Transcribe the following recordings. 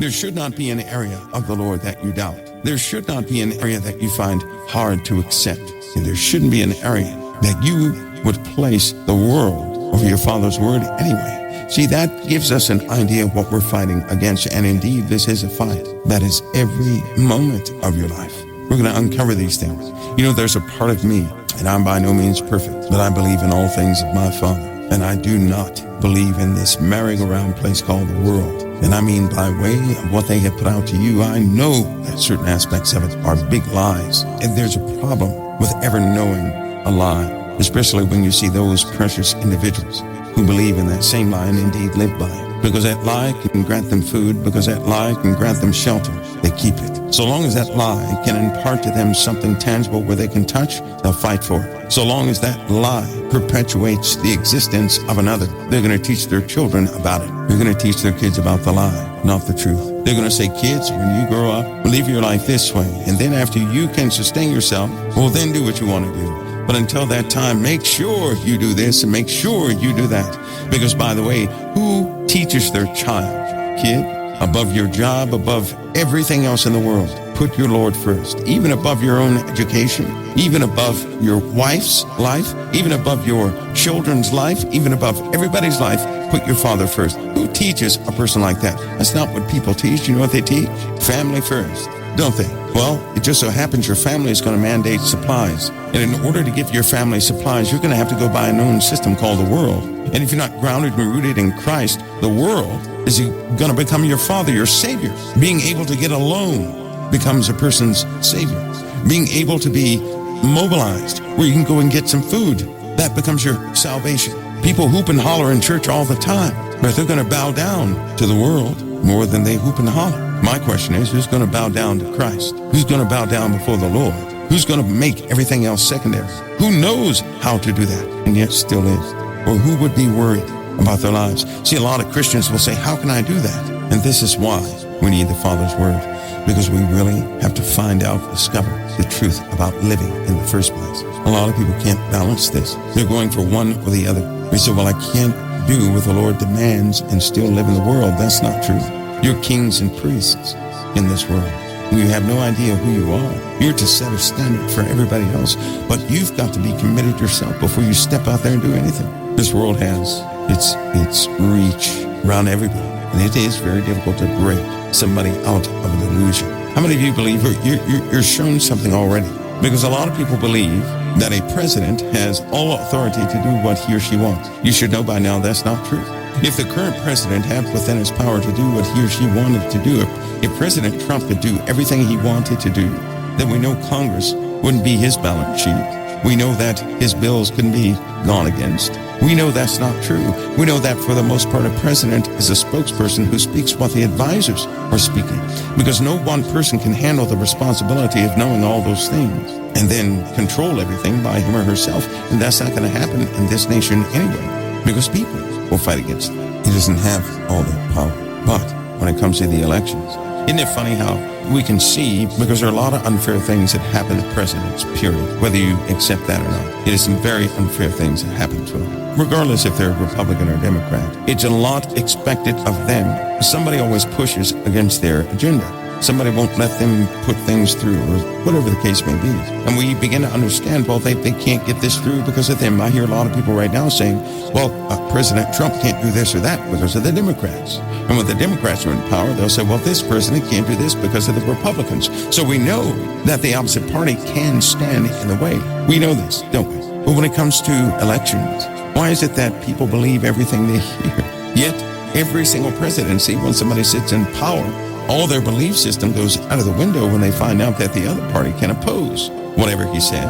There should not be an area of the Lord that you doubt. There should not be an area that you find hard to accept. And there shouldn't be an area that you would place the world over your Father's word anyway. See, that gives us an idea of what we're fighting against. And indeed, this is a fight. That is every moment of your life. We're going to uncover these things. You know, there's a part of me, and I'm by no means perfect, but I believe in all things of my Father. And I do not believe in this merry-go-round place called the world. And I mean, by way of what they have put out to you, I know that certain aspects of it are big lies. And there's a problem with ever knowing a lie, especially when you see those precious individuals who believe in that same lie and indeed live by it. Because that lie can grant them food, because that lie can grant them shelter, they keep it. So long as that lie can impart to them something tangible where they can touch, they'll fight for it. So long as that lie perpetuates the existence of another, they're going to teach their children about it. They're going to teach their kids about the lie, not the truth. They're going to say, kids, when you grow up, live your life this way. And then after you can sustain yourself, well, then do what you want to do. But until that time, make sure you do this and make sure you do that. Because, by the way, who teaches their child? Kid, above your job, above everything else in the world, put your Lord first. Even above your own education, even above your wife's life, even above your children's life, even above everybody's life, put your Father first. Who teaches a person like that? That's not what people teach. You know what they teach? Family first, don't they? Well, it just so happens your family is going to mandate supplies. And in order to give your family supplies, you're going to have to go by a known system called the world. And if you're not grounded and rooted in Christ, the world is going to become your father, your savior. Being able to get a loan becomes a person's savior. Being able to be mobilized where you can go and get some food, that becomes your salvation. People hoop and holler in church all the time, but they're going to bow down to the world more than they hoop and holler. My question is, who's going to bow down to Christ? Who's going to bow down before the Lord? Who's going to make everything else secondary? Who knows how to do that and yet still is? Or who would be worried about their lives? See, a lot of Christians will say, how can I do that? And this is why we need the Father's word, because we really have to find out, discover the truth about living in the first place. A lot of people can't balance this. They're going for one or the other. They say, well, I can't do what the Lord demands and still live in the world. That's not true. You're kings and priests in this world. You have no idea who you are. You're to set a standard for everybody else, but you've got to be committed yourself before you step out there and do anything. This world has its reach around everybody, and it is very difficult to break somebody out of a delusion. How many of you believe you're shown something already? Because a lot of people believe that a president has all authority to do what he or she wants. You should know by now that's not true. If the current president had within his power to do what he or she wanted to do, if President Trump could do everything he wanted to do, then we know Congress wouldn't be his balance sheet. We know that his bills couldn't be gone against. We know that's not true. We know that for the most part, a president is a spokesperson who speaks what the advisors are speaking, because no one person can handle the responsibility of knowing all those things and then control everything by him or herself. And that's not going to happen in this nation anyway, because people will fight against it. He doesn't have all that power. But when it comes to the elections, isn't it funny how we can see, because there are a lot of unfair things that happen to presidents, period, whether you accept that or not. It is some very unfair things that happen to them, regardless if they're Republican or Democrat. It's a lot expected of them. Somebody always pushes against their agenda. Somebody won't let them put things through, or whatever the case may be. And we begin to understand, well, they can't get this through because of them. I hear a lot of people right now saying, well, President Trump can't do this or that because of the Democrats. And when the Democrats are in power, they'll say, well, this president can't do this because of the Republicans. So we know that the opposite party can stand in the way. We know this, don't we? But when it comes to elections, why is it that people believe everything they hear? Yet, every single presidency, when somebody sits in power, all their belief system goes out of the window when they find out that the other party can oppose whatever he says.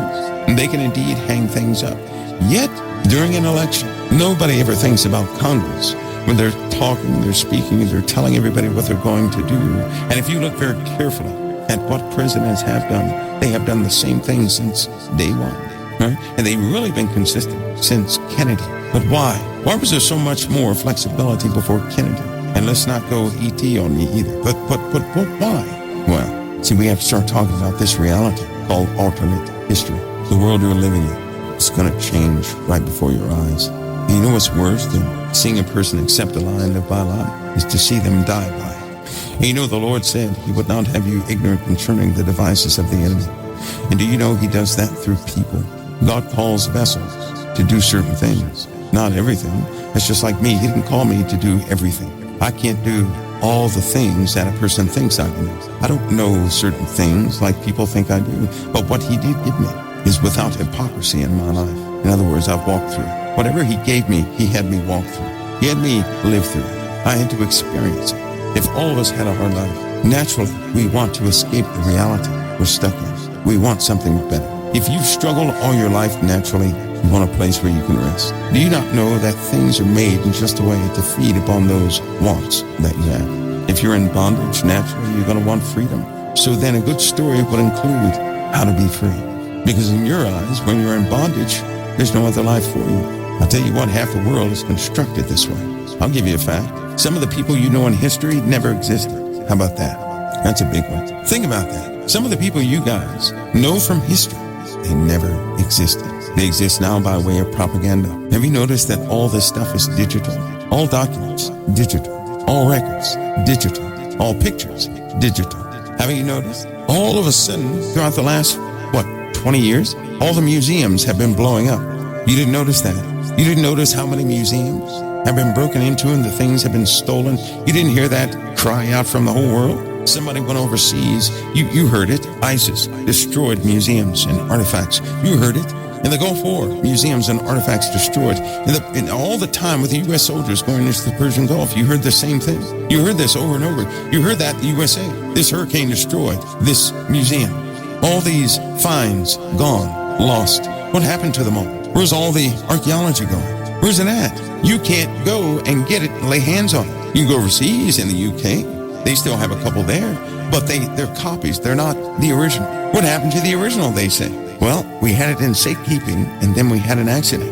And they can indeed hang things up. Yet, during an election, nobody ever thinks about Congress. When they're talking, they're speaking, they're telling everybody what they're going to do. And if you look very carefully at what presidents have done, they have done the same thing since day one. Right? And they've really been consistent since Kennedy. But why? Why was there so much more flexibility before Kennedy? And let's not go E.T. on me either. But why? Well, see, we have to start talking about this reality called alternate history. The world you're living in is going to change right before your eyes. And you know what's worse than seeing a person accept a lie and live by a lie? Is to see them die by it. And you know, the Lord said he would not have you ignorant concerning the devices of the enemy. And do you know he does that through people? God calls vessels to do certain things, not everything. It's just like me. He didn't call me to do everything. I can't do all the things that a person thinks I can do. I don't know certain things like people think I do, but what he did give me is without hypocrisy in my life. In other words, I've walked through it. Whatever he gave me, he had me walk through. He had me live through it. I had to experience it. If all of us had a hard life, naturally, we want to escape the reality we're stuck in. We want something better. If you've struggled all your life, naturally, you want a place where you can rest. Do you not know that things are made in just a way to feed upon those wants that you have? If you're in bondage, naturally, you're going to want freedom. So then a good story would include how to be free. Because in your eyes, when you're in bondage, there's no other life for you. I'll tell you what, half the world is constructed this way. I'll give you a fact. Some of the people you know in history never existed. How about that? That's a big one. Think about that. Some of the people you guys know from history, they never existed. They exist now by way of propaganda. Have you noticed that all this stuff is digital? All documents, digital. All records, digital. All pictures, digital. Haven't you noticed? All of a sudden, throughout the last, 20 years, all the museums have been blowing up. You didn't notice that. You didn't notice how many museums have been broken into and the things have been stolen. You didn't hear that cry out from the whole world. Somebody went overseas. You heard it. ISIS destroyed museums and artifacts. You heard it. In the Gulf War, museums and artifacts destroyed. In all the time with the U.S. soldiers going into the Persian Gulf, you heard the same thing. You heard this over and over. You heard that in the USA. This hurricane destroyed this museum. All these finds gone, lost. What happened to them all? Where's all the archaeology going? Where's it at? You can't go and get it and lay hands on it. You can go overseas in the UK. They still have a couple there, but they're copies. They're not the original. What happened to the original, they say? Well, we had it in safekeeping, and then we had an accident.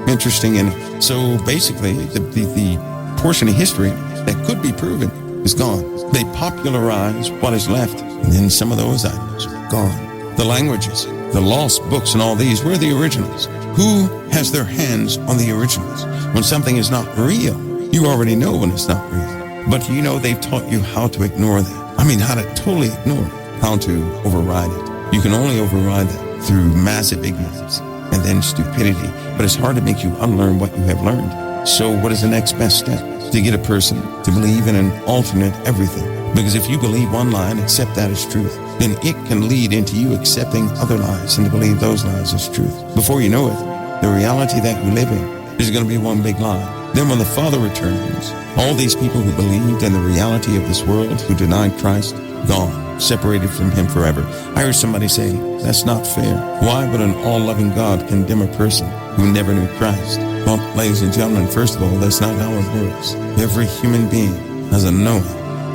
Interesting. And so basically, the portion of history that could be proven is gone. They popularize what is left, and then some of those items are gone. The languages, the lost books and all these, where are the originals? Who has their hands on the originals? When something is not real, you already know when it's not real. But you know they've taught you how to ignore that. I mean, how to totally ignore it, how to override it. You can only override that through massive ignorance and then stupidity. But it's hard to make you unlearn what you have learned. So what is the next best step? To get a person to believe in an alternate everything. Because if you believe one lie and accept that as truth, then it can lead into you accepting other lies and to believe those lies as truth. Before you know it, the reality that you live in is going to be one big lie. Then when the Father returns, all these people who believed in the reality of this world, who denied Christ, gone, separated from him forever. I heard somebody say, that's not fair. Why would an all-loving God condemn a person who never knew Christ? Well, ladies and gentlemen, first of all, that's not how it works. Every human being has a knowing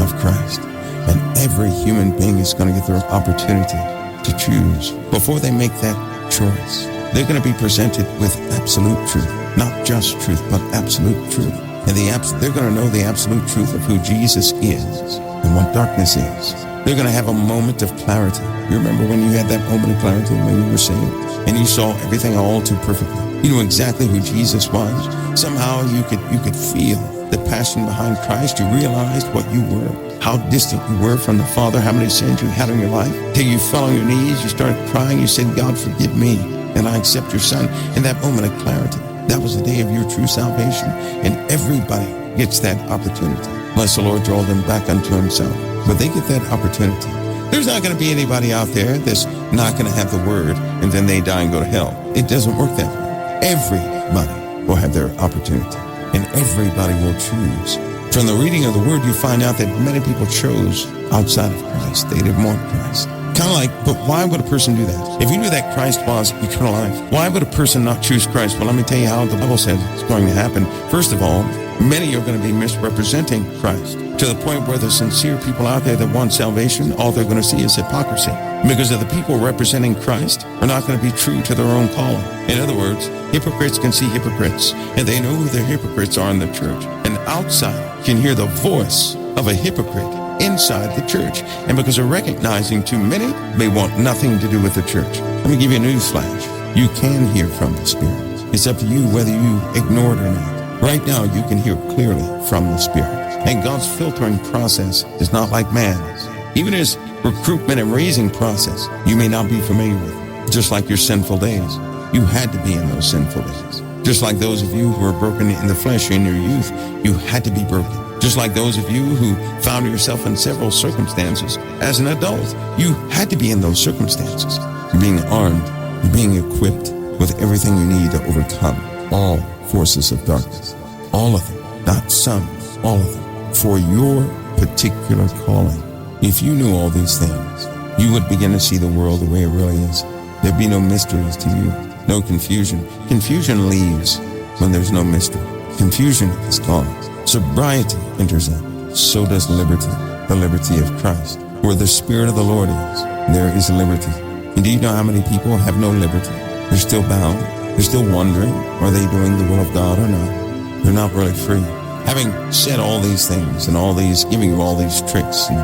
of Christ. And every human being is going to get their opportunity to choose. Before they make that choice, they're going to be presented with absolute truth. Not just truth, but absolute truth. And they're going to know the absolute truth of who Jesus is and what darkness is. They're going to have a moment of clarity. You remember when you had that moment of clarity when you were saved? And you saw everything all too perfectly. You knew exactly who Jesus was. Somehow you could feel the passion behind Christ. You realized what you were, how distant you were from the Father, how many sins you had in your life. Till you fell on your knees, you started crying, you said, God, forgive me, and I accept your Son. In that moment of clarity, that was the day of your true salvation. And everybody gets that opportunity, unless the Lord draw them back unto himself. But they get that opportunity. There's not going to be anybody out there that's not going to have the word, and then they die and go to hell. It doesn't work that way. Everybody will have their opportunity, and everybody will choose. From the reading of the word, you find out that many people chose outside of Christ. They didn't want Christ. Kind of like, but why would a person do that? If you knew that Christ was eternal life, why would a person not choose Christ? Well, let me tell you how the Bible says it's going to happen. First of all, many are going to be misrepresenting Christ to the point where the sincere people out there that want salvation, all they're going to see is hypocrisy. Because of the people representing Christ are not going to be true to their own calling. In other words, hypocrites can see hypocrites, and they know who the hypocrites are in the church. An outsider can hear the voice of a hypocrite inside the church. And because they're recognizing too many, they want nothing to do with the church. Let me give you a news flash. You can hear from the Spirit. It's up to you whether you ignore it or not. Right now, you can hear clearly from the Spirit. And God's filtering process is not like man's. Even his recruitment and raising process, you may not be familiar with. Just like your sinful days, you had to be in those sinful days. Just like those of you who were broken in the flesh in your youth, you had to be broken. Just like those of you who found yourself in several circumstances as an adult, you had to be in those circumstances. You're being armed, you're being equipped with everything you need to overcome all forces of darkness. All of them, not some, all of them, for your particular calling. If you knew all these things, you would begin to see the world the way it really is. There'd be no mysteries to you, no confusion. Confusion leaves when there's no mystery. Confusion is gone. Sobriety enters in. So does liberty, the liberty of Christ. Where the Spirit of the Lord is, there is liberty. And do you know how many people have no liberty? They're still bound. They're still wondering, are they doing the will of God or not? They're not really free. Having said all these things and all these, giving you all these tricks and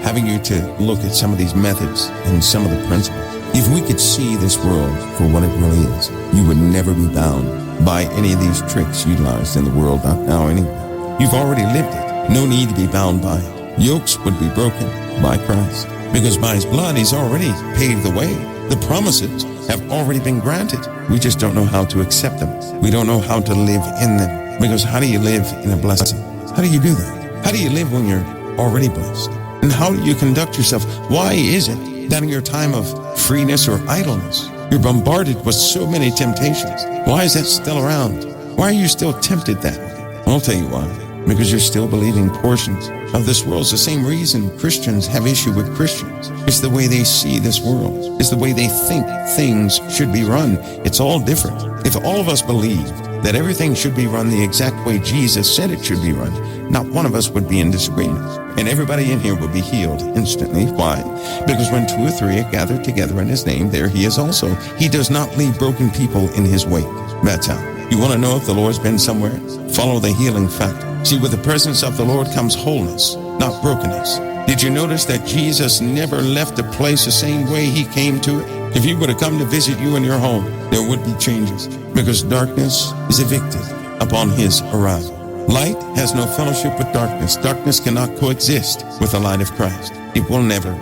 having you to look at some of these methods and some of the principles, if we could see this world for what it really is, you would never be bound by any of these tricks utilized in the world, not now anyway. You've already lived it. No need to be bound by it. Yokes would be broken by Christ because by his blood, he's already paved the way. The promises have already been granted. We just don't know how to accept them. We don't know how to live in them. Because how do you live in a blessing? How do you do that? How do you live when you're already blessed? And how do you conduct yourself? Why is it that in your time of freeness or idleness, you're bombarded with so many temptations? Why is that still around? Why are you still tempted that way? I'll tell you why. Because you're still believing portions of this world. It's the same reason Christians have issue with Christians. It's the way they see this world. It's the way they think things should be run. It's all different. If all of us believed that everything should be run the exact way Jesus said it should be run, not one of us would be in disagreement. And everybody in here would be healed instantly. Why? Because when 2 or 3 are gathered together in his name, there he is also. He does not leave broken people in his wake. That's how. You want to know if the Lord's been somewhere? Follow the healing factor. See, with the presence of the Lord comes wholeness, not brokenness. Did you notice that Jesus never left a place the same way he came to it? If he were to come to visit you in your home, there would be changes because darkness is evicted upon his arrival. Light has no fellowship with darkness. Darkness cannot coexist with the light of Christ. It will never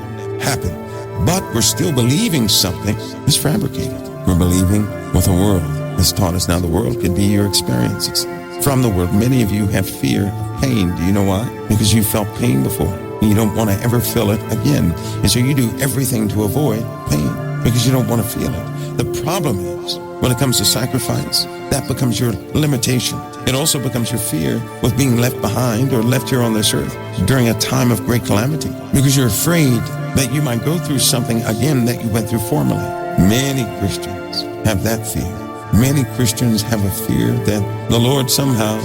happen. But we're still believing something is fabricated. We're believing what the world has taught us. Now the world could be your experiences from the world. Many of you have fear of pain. Do you know why? Because you felt pain before. And you don't want to ever feel it again. And so you do everything to avoid pain because you don't want to feel it. The problem is, when it comes to sacrifice, that becomes your limitation. It also becomes your fear with being left behind or left here on this earth during a time of great calamity because you're afraid that you might go through something again that you went through formerly. Many Christians have that fear. Many Christians have a fear that the Lord somehow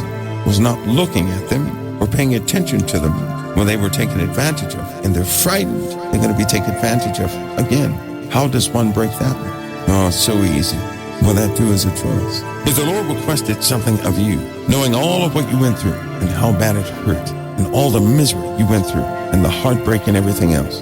was not looking at them or paying attention to them when they were taken advantage of. And they're frightened they're going to be taken advantage of again. How does one break that one? Oh, it's so easy. Well, that too is a choice. If the Lord requested something of you, knowing all of what you went through and how bad it hurt and all the misery you went through and the heartbreak and everything else,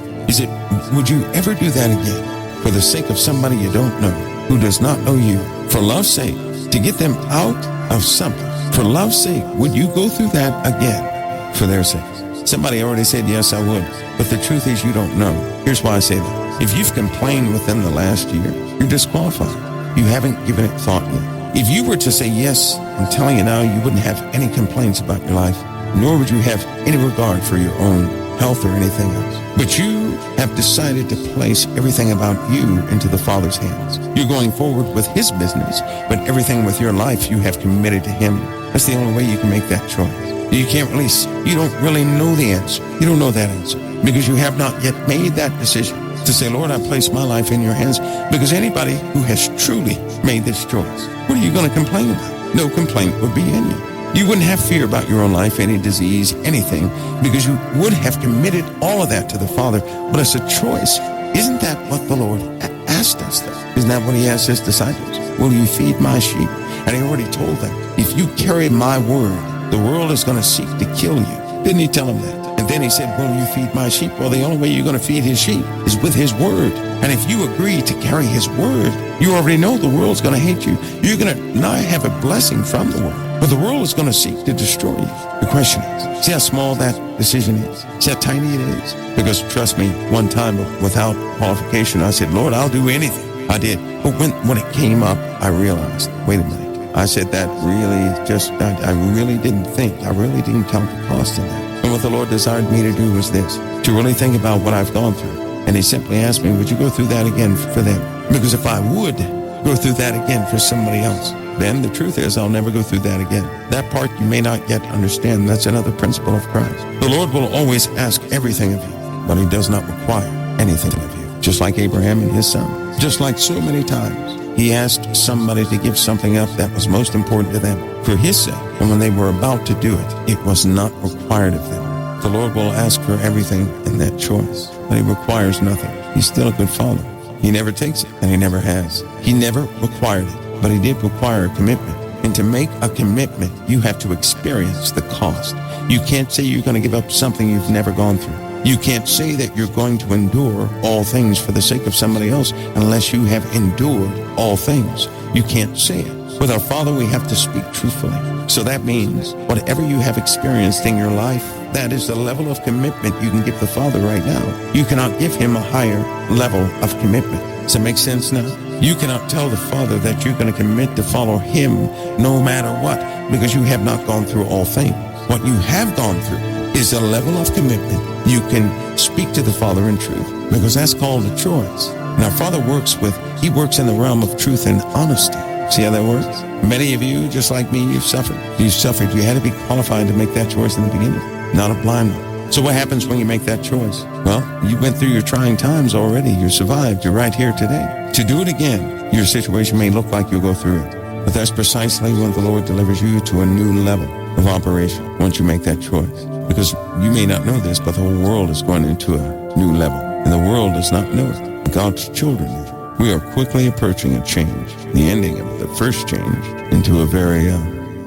would you ever do that again for the sake of somebody you don't know, who does not know you? For love's sake, to get them out of something. For love's sake, would you go through that again for their sake? Somebody already said, yes, I would. But the truth is you don't know. Here's why I say that. If you've complained within the last year, you're disqualified. You haven't given it thought yet. If you were to say yes, I'm telling you now, you wouldn't have any complaints about your life, nor would you have any regard for your own health or anything else. But you have decided to place everything about you into the Father's hands. You're going forward with his business, but everything with your life you have committed to him. That's the only way you can make that choice. You don't really know the answer. You don't know that answer because you have not yet made that decision to say, Lord, I place my life in your hands. Because anybody who has truly made this choice, what are you going to complain about? No complaint would be in you. You wouldn't have fear about your own life, any disease, anything, because you would have committed all of that to the Father. But it's a choice. Isn't that what the Lord asked us, though? Isn't that what he asked his disciples? Will you feed my sheep? And he already told them, if you carry my word, the world is going to seek to kill you. Didn't he tell them that? And then he said, will you feed my sheep? Well, the only way you're going to feed his sheep is with his word. And if you agree to carry his word, you already know the world's going to hate you. You're going to not have a blessing from the world, but the world is going to seek to destroy you. The question is, see how small that decision is? See how tiny it is? Because trust me, one time without qualification, I said, Lord, I'll do anything. I did. But when it came up, I realized, wait a minute. I said that really just, I really didn't think. I really didn't count the cost in that. And what the Lord desired me to do was this, to really think about what I've gone through. And he simply asked me, would you go through that again for them? Because if I would go through that again for somebody else, then the truth is I'll never go through that again. That part you may not yet understand. That's another principle of Christ. The Lord will always ask everything of you, but he does not require anything of you. Just like Abraham and his son. Just like so many times, he asked somebody to give something up that was most important to them for his sake. And when they were about to do it, it was not required of them. The Lord will ask for everything in that choice, but he requires nothing. He's still a good father. He never takes it, and he never has. He never required it, but he did require a commitment. And to make a commitment, you have to experience the cost. You can't say you're going to give up something you've never gone through. You can't say that you're going to endure all things for the sake of somebody else unless you have endured all things. You can't say it. With our Father, we have to speak truthfully. So that means whatever you have experienced in your life, that is the level of commitment you can give the Father right now. You cannot give him a higher level of commitment. Does that make sense now? You cannot tell the Father that you're going to commit to follow him no matter what, because you have not gone through all things. What you have gone through is a level of commitment. You can speak to the Father in truth, because that's called a choice. And our Father works in the realm of truth and honesty. See how that works? Many of you, just like me, you've suffered. You suffered. You had to be qualified to make that choice in the beginning, not a blind one. So what happens when you make that choice? Well, you went through your trying times already. You survived. You're right here today. To do it again, your situation may look like you'll go through it. But that's precisely when the Lord delivers you to a new level of operation once you make that choice. Because you may not know this, but the whole world is going into a new level. And the world does not know it. God's children do. We are quickly approaching a change, the ending of the first change into a very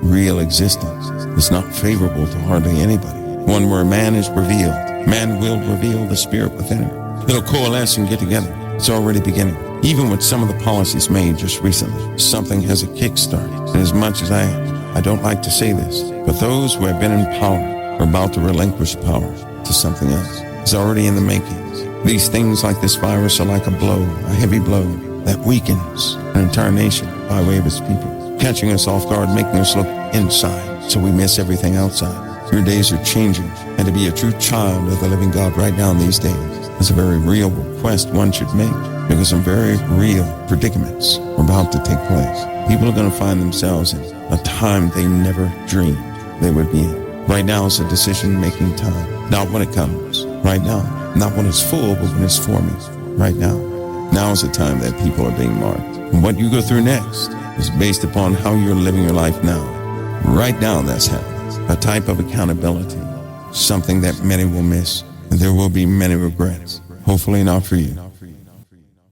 real existence. It's not favorable to hardly anybody. One where man is revealed. Man will reveal the spirit within him. It'll coalesce and get together. It's already beginning. Even with some of the policies made just recently, something has a kickstart. And as much as I don't like to say this, but those who have been in power are about to relinquish power to something else. It's already in the making. These things like this virus are like a blow, a heavy blow that weakens an entire nation by way of its people, catching us off guard, making us look inside so we miss everything outside. Your days are changing, and to be a true child of the living God right now in these days is a very real request one should make, because some very real predicaments are about to take place. People are going to find themselves in a time they never dreamed they would be in. Right now is a decision-making time, not when it comes, right now. Not when it's full, but when it's forming, right now. Now is the time that people are being marked. And what you go through next is based upon how you're living your life now. Right now, that's happening. A type of accountability, something that many will miss, and there will be many regrets. Hopefully not for you.